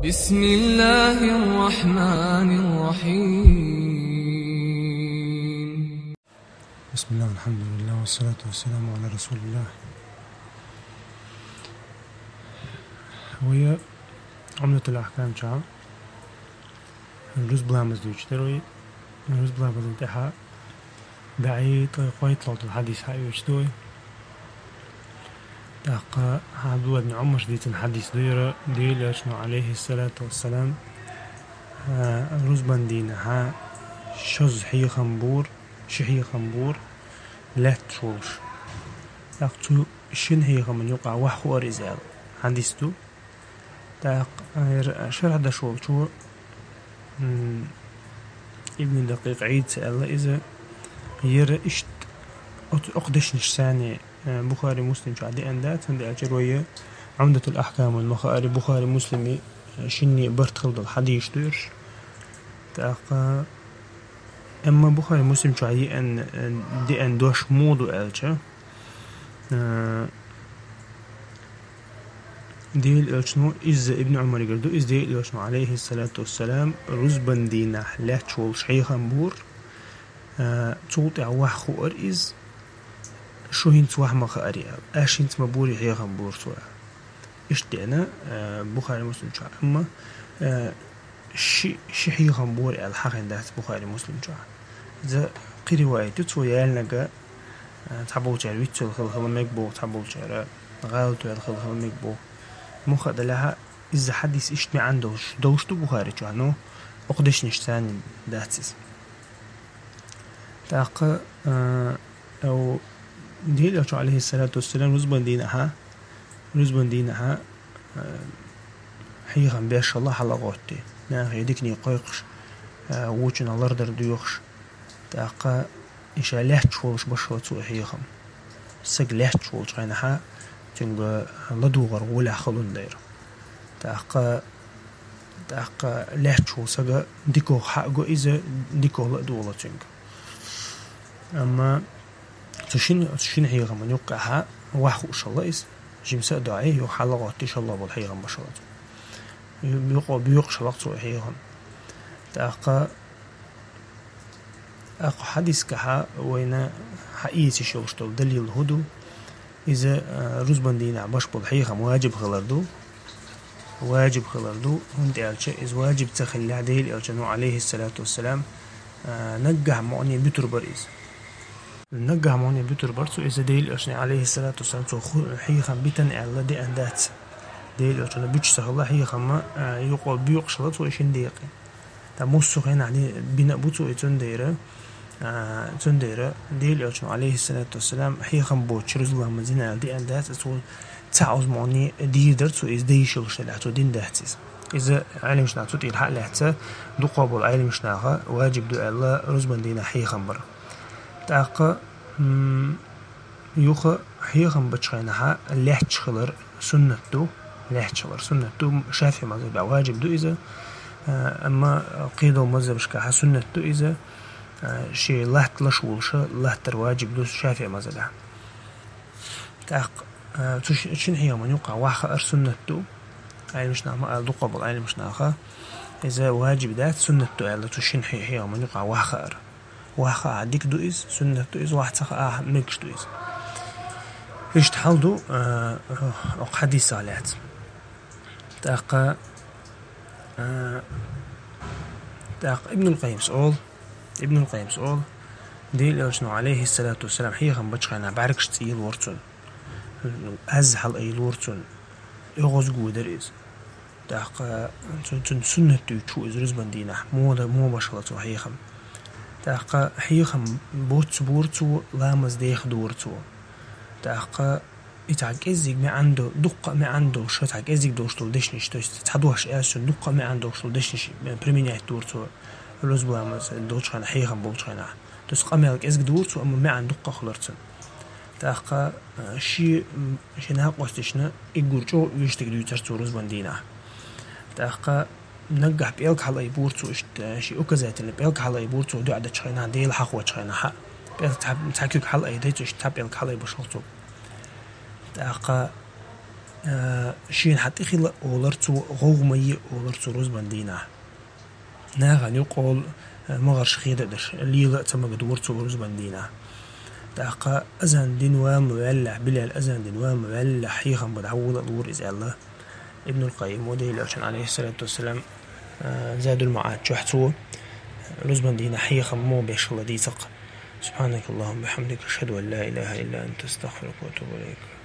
بسم الله الرحمن الرحيم. بسم الله والحمد لله والصلاة والسلام على رسول الله. وهي عمدة الأحكام شعب الرز بلامز دوشتروي الرز بلامز انتحاء بعيد قويت لوط الحديث هاي وشتوي تاقا عبدو ابن عمر ديت الحديث ديرة ديل يشنو عليه الصلاة والسلام الرز بندين ها شز حي خنبور شحي خنبور لا تشوش تاقتو شن هي خمن يقع وحو رزال حديثتو تاق شرح دشول شو ابن دقيق عيد سأل إذا يرى إشت أقدش نشساني بخاري مسلم شو عدي أندات عندي أجروية عمدة الأحكام والمخاري بخاري مسلمي شني برتخلد الحديث ديرش تاق أما بخاري مسلم شو عدي أن دي أن دوش مودو ألشا ديل ألشنو إز ابن عمر يقردو إز ديل ألشنو عليه الصلاة والسلام رزبن دينا لا تشول شحيخا بور تولت أعوح خوار إز شو هنت واح مخاري أش هنت مبوري حيخا بور سوا إشتي أنا بخاري مسلم شو أما شي حيخا بور الحق عندها بخاري مسلم شو إذا قري وايتو تو يالنقا تحبو جار ويتو الخلخل مكبو تحبو جار غالتو الخلخل مكبو مخد لها إذا حديث إشتمي عندوش دوشتو بخاري شو عنو أقدش نشتاني داتسيس تاق أو ديل عليه الصلاة والسلام رزبن دينها حيغا بيش الله حلقوتي ناخ يديكني قيقش ووچن الله ردر ديوخش تاق إشا لحت شولش بشوتو حيغا سق لحت شولش غينها تنغ لدوغر ولا خلون دير تاق لحت شول سق ديكو حقو إذا ديكو لدوغر تنغ أما تشين حيغا من يوقعها واحو إن شاء الله إس جمساء دعيه يوحلقات إن شاء الله بالحيغا بشرات بيوقش لقصو حيغا تاقا أقو حديث كها وين حقيقي شوشتو دليل الهدو إذا رزبان دينا باش بالحيغا واجب خلردو هند ألشا إذ واجب تخلي عديل ألشانو عليه الصلاة والسلام نجح معني بيتر بريز نجح معني بيتر برسو إذا ديل أشني عليه الصلاة والسلام سو حيخا بيتن أعلا دي أندات ديل أشني بيتش الله حيخا ما يقول بيوقشلت وإشين ديقي تا موسو خين عليه بناء بوتو إتون ديرة ديل أشني عليه الصلاة والسلام حيخا بوتش رزق الله مزينة دي أندات سو تعوز معني دي درسو إذا ديشلش لحتو دين دهتيز إذا علم مش نعطوت الحق لحتى دو قابل علم مش ناخا واجب دو الله رزبان دينا حيخا برا تاقا يوخا حيغم بتشغينها لحتشخلر سنتو شافي مذهب واجب دو إذا أما قيدو مذهب شكاها سنتو إذا شي لحت لشولشا لحتر واجب دو شافي مذهب تاق تشين حيغم يوقع واخا سنتو عيل مش ناخا دو قبل عيل مش ناخا إذا واجب دات سنتو ألا تشين حيغم يوقع واخا عديك دو إز سنة دو إز واحد سخا ملكش دو إز إيش تحلدو حديث صالحات تاق ابن القيم سؤال ديل أشنو عليه الصلاة والسلام حيغا بچخانا بعركش تيل ورتون أزحل أيل ورتون يغوز قودر إز تاق سنة دو شو إز رزبان دينا مو بشغلتو حيغا تاقا حيخم بوت بورتو لامز ديخ دورتو تاقا يتعجزك ما عنده دقة ما عنده شو تعجزك دوشتو دشنش تحدوش أسون دقة ما عنده شو دشنش بريمينيات دورتو الروز بلامز دوش خان حيخم بوت خانه تس قملك إزك دورتو أما ما عنده دقة خلرتن تاقا شي ناقوستشنا يقولشو يشتك دوترتو روز بندينا تاقا نجح بيلك حلا يبورتو شي أوكازات اللي بيلك حلا يبورتو دو عدد شخينا ديل حق وشخينا حق بيلك تحكيك حلا يديتو شتاب بيلك حلا يبشلتو تاقا شين حتى خلا أولرتو غومي أولرتو روز بندينا ناغن يقول مغرش خيدة دش اللي لا تمقدورتو روز بندينا داقا أزان دينوا مولع بلا الأزان دينوا مولع حيخم بدعول الدور إذا الله ابن القيم ودي لوشن عليه الصلاة والسلام زادوا المعاد شحتو روز بندينا حيخم مو بيش الله ديتق. سبحانك اللهم بحمدك أشهد أن لا إله إلا أنت أستغفرك وأتوب إليك.